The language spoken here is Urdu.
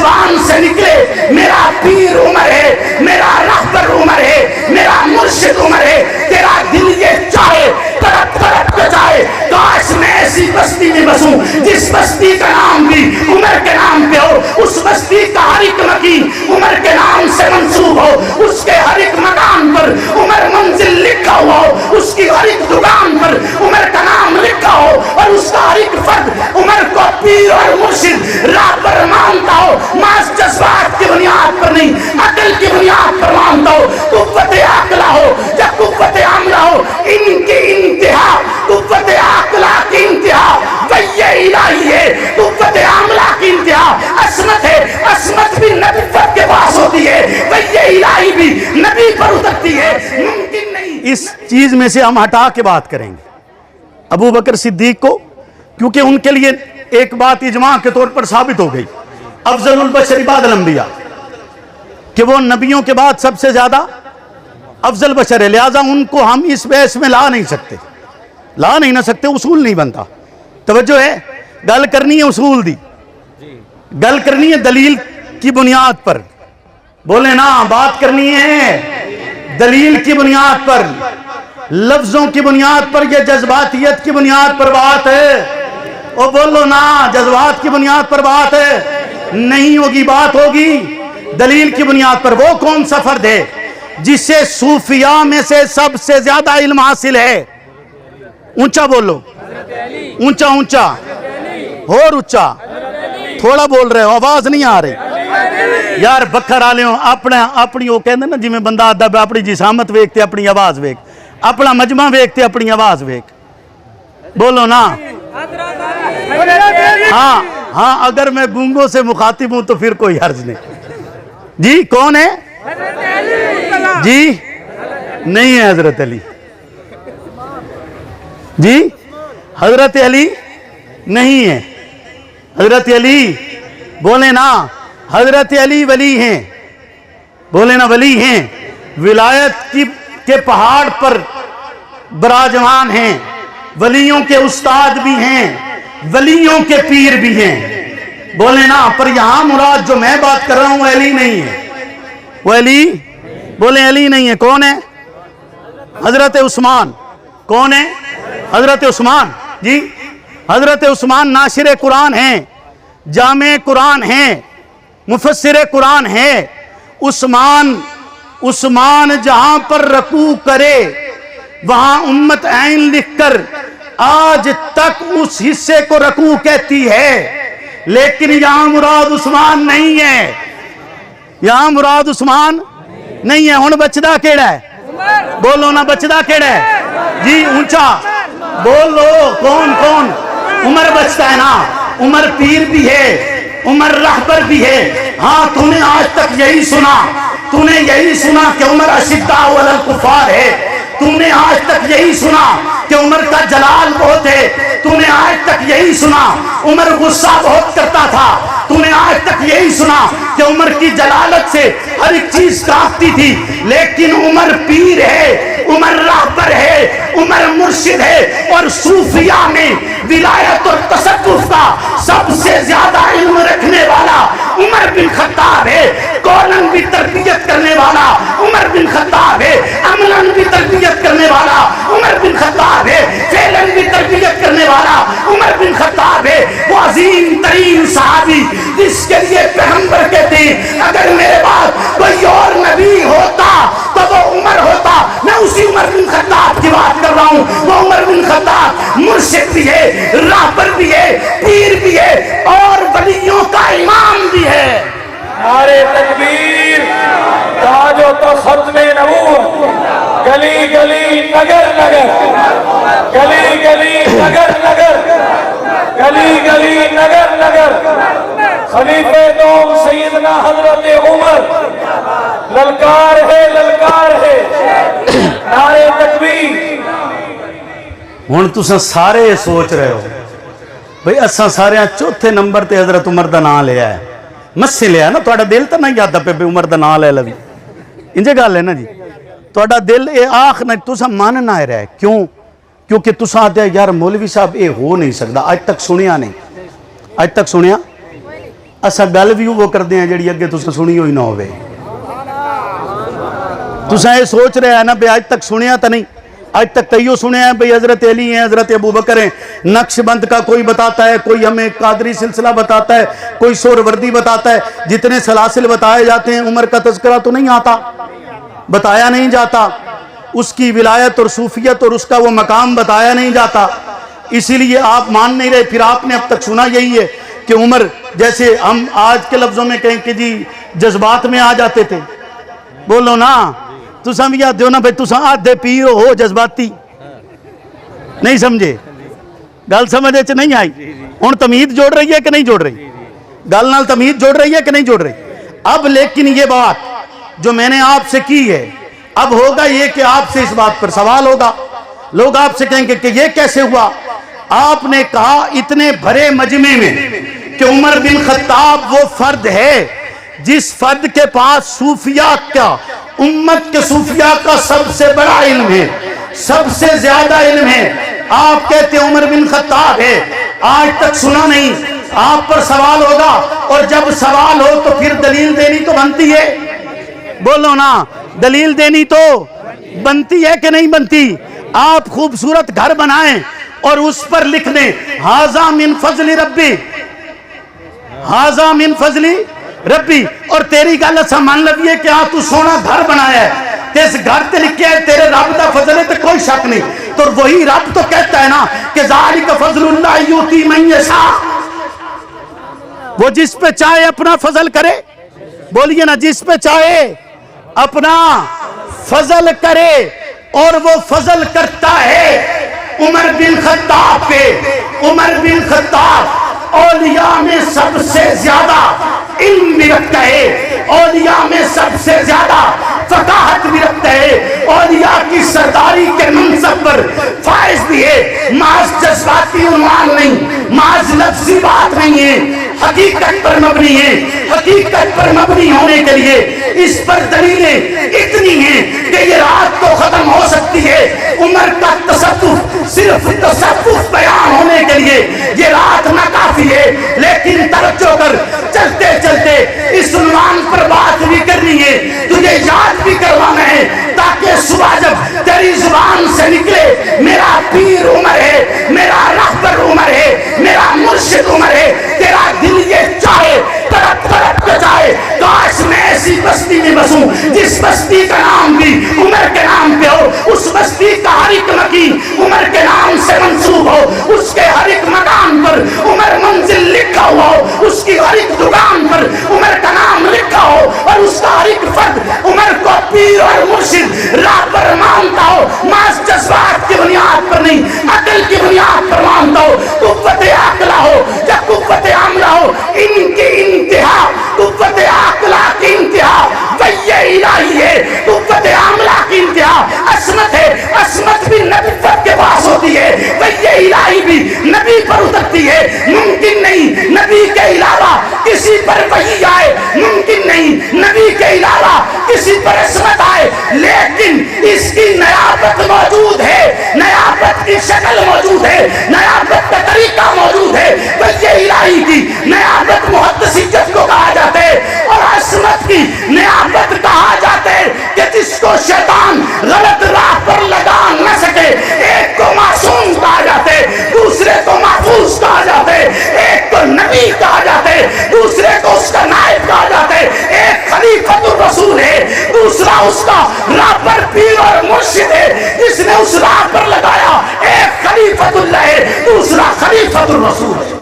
زبان سے نکلے میرا پیر عمر ہے، میرا رہبر عمر ہے، میرا مرشد عمر ہے، تیرا دل یہ چاہے تڑپ تڑپ کے جائے کاش میں ایسی بستی میں بسوں جس بستی کا نام بھی عمر کے نام پہ ہو، اس بستی کا ہر ایک مکین عمر کے نام سے منسوب ہو، اس کے ہر ایک مکان پر عمر منزل لکھا ہوا ہو، اس کی ہر ایک دکان پر عمر کا نام لکھا ہو، اور اس کا ہر ایک فرد عمر کو پیر اور مرشد رہبر مانتا ہو، محض جذبات کی بنیاد پر نہیں عقل کی بنیاد پر مانتا ہو، قوت عقلہ ہو یا قوت عملہ ہو، ان کی انتہا قوت عقلہ کی انتہا وحی الہی ہے، قوت عملہ کی انتہا عصمت ہے، عصمت بھی نبوت کے پاس ہوتی ہے، وحی الہی بھی نبی پر اترتی ہے، ممکن نہیں۔ اس چیز میں سے ہم ہٹا کے بات کریں گے ابو بکر صدیق کو، کیونکہ ان کے لیے ایک بات اجماع کے طور پر ثابت ہو گئی، افضل البشر بعد الانبیاء، کہ وہ نبیوں کے بعد سب سے زیادہ افضل بشر ہے، لہٰذا ان کو ہم اس بحث میں لا نہیں سکتے، اصول نہیں بنتا۔ توجہ ہے، گل کرنی ہے اصول دی، گل کرنی ہے دلیل کی بنیاد پر، بولے نا، بات کرنی ہے دلیل کی بنیاد پر، لفظوں کی بنیاد پر، یہ جذباتیت کی بنیاد پر بات ہے، او بولو نا، جذبات کی بنیاد پر بات ہے نہیں ہوگی، بات ہوگی دلیل کی بنیاد پر۔ وہ کون سا فرد ہے جسے صوفیاء میں سے سب سے زیادہ علم حاصل ہے؟ اونچا بولو، اونچا اونچا اور اونچا، تھوڑا بول رہے ہو، آواز نہیں آ رہی یار، بکھر آلے ہوں اپنی وہ کہندے نا، جی میں بندہ ادب اپنی جسامت ویکھتے اپنی آواز ویکھ، اپنا مجمع ویکھتے اپنی آواز ویکھ، بولو نا۔ ہاں اگر میں گونگوں سے مخاطب ہوں تو پھر کوئی حرج نہیں۔ جی کون ہے؟ جی نہیں ہے حضرت علی، جی حضرت علی نہیں ہے، حضرت علی بولے نا، حضرت علی ولی ہیں، بولے نا ولی ہیں، ولایت کے پہاڑ پر براجمان ہیں، ولیوں کے استاد بھی ہیں، ولیوں کے پیر بھی ہیں، بولے نا، پر یہاں مراد جو میں بات کر رہا ہوں وہ علی نہیں ہے، وہ علی، بولے علی نہیں ہے، کون ہے؟ حضرت عثمان۔ کون ہے؟ حضرت عثمان، جی حضرت عثمان ناشر قرآن ہیں، جامع قرآن ہیں، مفسر قرآن ہیں۔ عثمان جہاں پر رکوع کرے وہاں امت عین لکھ کر آج تک اس حصے کو رکوع کہتی ہے، لیکن یہاں مراد عثمان نہیں ہے، یہاں مراد عثمان نہیں ہے۔ ہن بچدا کیڑا ہے؟ بولو نا، بچدا کیڑا ہے؟ جی اونچا بولو، کون کون؟ عمر بچتا ہے نا، عمر پیر بھی ہے، عمر رہبر بھی ہے۔ ہاں تو نے آج تک یہی سنا، تو نے یہی سنا کہ عمر اشداء علی الکفار ہے، تم نے آج تک یہی سنا کہ عمر کا جلال بہت ہے، تو نے آج تک یہی سنا عمر غصہ بہت کرتا تھا، تو نے آج تک یہی سنا کہ عمر کی جلالت سے ہر ایک چیز کانپتی تھی، لیکن عمر پیر ہے، عمر رہبر ہے، عمر مرشد ہے، اور صوفیاء میں ولایت اور تصوف کا سب سے زیادہ علم رکھنے والا عمر بن خطاب ہے۔ قولاً بھی تربیت کرنے والا عمر بن خطاب ہے، عملاً بھی تربیت کرنے والا عمر بن خطاب ہے، فعلاً بھی تربیت کرنے والا عمر بن خطاب ہے۔ وہ عظیم ترین صحابی جس کے لیے پیغمبر کہتے ہیں اگر میرے بعد کوئی اور نبی ہوتا تو وہ عمر ہوتا، میں اسی عمر بن خطاب کی بات کر رہا ہوں۔ وہ عمر بن خطاب مرشد بھی ہے، رہبر بھی ہے، پیر بھی ہے، اور ولیوں کا امام بھی ہے۔ نعرے تکبیر، تاج و ختم نبوت، گلی گلی نگر نگر، گلی گلی نگر نگر، گلی گلی نگر نگر، خلیفہ دوم سیدنا حضرت عمر، للکار ہے للکار ہے، نعرے تکبیر۔ ہن تساں سارے سوچ رہے ہو بھئی اساں سارے چوتھے نمبر تے حضرت عمر دا نام لیا ہے، مسے لیا نا، تھوڑا دل تو نہیں یاد پہ عمر دا نام لے لوی، انجے گل ہے نا جی، تھوڑا دل اے آخ نہ تساں مان نہ رہے، کیوں؟ کیونکہ تساں آتے یار مولوی صاحب اے ہو نہیں سکتا، آج تک سنیا نہیں، آج تک سنیا اسا گل بھی وہ کرتے ہیں جڑی اگے تساں سنی ہوئی نہ ہوئے. تساں یہ سوچ رہے ہیں نا بھئی آج تک سنیا تا نہیں, آج تک تیو سنے ہیں بھئی حضرت علی ہیں, حضرت ابو بکر ہیں, نقش بند کا کوئی بتاتا ہے, کوئی ہمیں قادری سلسلہ بتاتا ہے, کوئی سہروردی بتاتا ہے, جتنے سلاسل بتائے جاتے ہیں عمر کا تذکرہ تو نہیں آتا, بتایا نہیں جاتا, اس کی ولایت اور صوفیت اور اس کا وہ مقام بتایا نہیں جاتا. اسی لیے آپ مان نہیں رہے. پھر آپ نے اب تک سنا یہی ہے کہ عمر, جیسے ہم آج کے لفظوں میں کہیں کہ جی جذبات میں آ جاتے تھے, بولو نا تساں بھی آتے ہو نا بھائی, تساں آدھے پیر ہو جذباتی, نہیں سمجھے گل سمجھے چ نہیں آئی. ہن تمید جوڑ رہی ہے کہ نہیں جوڑ رہی, گل نال تمید جوڑ رہی ہے کہ نہیں جوڑ رہی. اب لیکن یہ بات جو میں نے آپ سے کی ہے, اب ہوگا یہ کہ آپ سے اس بات پر سوال ہوگا, لوگ آپ سے کہیں گے کہ یہ کیسے ہوا. آپ نے کہا اتنے بھرے مجمع میں کہ عمر بن خطاب وہ فرد ہے جس فرد کے پاس صوفیاء کا, امت کے صوفیاء کا سب سے بڑا علم ہے, سب سے زیادہ علم ہے. آپ کہتے ہیں عمر بن خطاب ہے, آج تک سنا نہیں. آپ پر سوال ہوگا, اور جب سوال ہو تو پھر دلیل دینی تو بنتی ہے, بولو نا دلیل دینی تو بنتی ہے کہ نہیں بنتی. آپ خوبصورت گھر بنائیں اور اس پر لکھ دیں ھذا من فضل ربی, ھذا من فضل ربی, اور تیری گل اسا مان لویے کہ ہاں تو سونا گھر بنایا ہے, تے اس گھر تے لکھے ہے تیرے رب دا فضل ہے, تے کوئی شک نہیں. تو وہی رب تو کہتا ہے نا کہ ذالک فضل اللہ یؤتی من یشاء, وہ جس پہ چاہے اپنا فضل کرے, بولیے نا جس پہ چاہے اپنا فضل کرے, اور وہ فضل کرتا ہے. عمر بن خطاب پہ, عمر بن خطاب اولیاء میں سب سے زیادہ علم بھی رکھتا ہے, اولیاء میں سب سے زیادہ فقاہت بھی رکھتا ہے, اولیاء کی سرداری کے منصب پر فائز بھی ہے. محض جذباتی عنوان نہیں, محض لفظی بات نہیں ہے, حقیقت پر مبنی ہے. حقیقت پر مبنی ہونے کے لیے اس پر دلیلیں اتنی ہیں کہ یہ رات تو ختم ہو سکتی ہے. عمر کا تصوف صرف تصوف بیان ہونے کے لیے یہ رات نہ کافی ہے, لیکن توجہ کر, چلتے چلتے اس عنوان پر بات بھی کرنی ہے, تجھے یاد بھی کروانا ہے, تاکہ صبح جب تیری زبان سے نکلے میرا پیر عمر ہے, میرا رہبر عمر ہے, میرا مرشد عمر ہے, تیرا دل یہ چاہے تڑپ تڑپ کے چاہے کاش میں ایسی بستی میں بسوں جس بستی کا نام بھی عمر کے نام پہ ہو, اس بستی کا ہر ایک مکین عمر کے نام سے منسوب ہو, اس کے ہر ایک مکان پر عمر منزل لکھا ہوا ہو, اس کی ہر ایک دکان پر عمر کا نام لکھا ہو, اور اس کا ہر ایک فرد عمر کو پیر اور مرشد رہبر مانتا ہو. محض جذبات کی بنیاد پر نہیں, عقل کی بنیاد پر مانتا ہو. قوت عقلہ ہو یا قوت عملہ ہو, ان کی انتہا قوت عقلہ کی انتہا وحی الہی ہے, قوت عملہ کی انتہا عصمت ہے. عصمت بھی نبوت کے پاس ہوتی ہے, وحی الہی بھی نبی پر اترتی ہے. ممکن نہیں نبی کے علاوہ کسی پر وحی آئے, ممکن نہیں نبی کے علاوہ کسی پر عصمت آئے, لیکن اس کی نیابت موجود ہے, نیابت کی شکل موجود ہے, نیابت کا طریقہ موجود ہے. وحی الہی کی نیابت محدثیت کو کہا جاتا ہے, اور عصمت کی نیابت کہا جاتا ہے کہ جس کو شیطان غلط راہ پر لگا نہ سکے. ایک کو معصوم کہا جاتا ہے, دوسرے کو محفوظ کہا جاتا ہے, ایک کو نبی کہا جاتا ہے, دوسرے کو اس کا نائب کہا جاتا ہے, ایک خلیفۃ الرسول ہے, دوسرا اس کا رہبر پیر اور مرشد ہے جس نے اس راہ پر لگایا. ایک خلیفۃ اللہ ہے, دوسرا خلیفۃ الرسول ہے.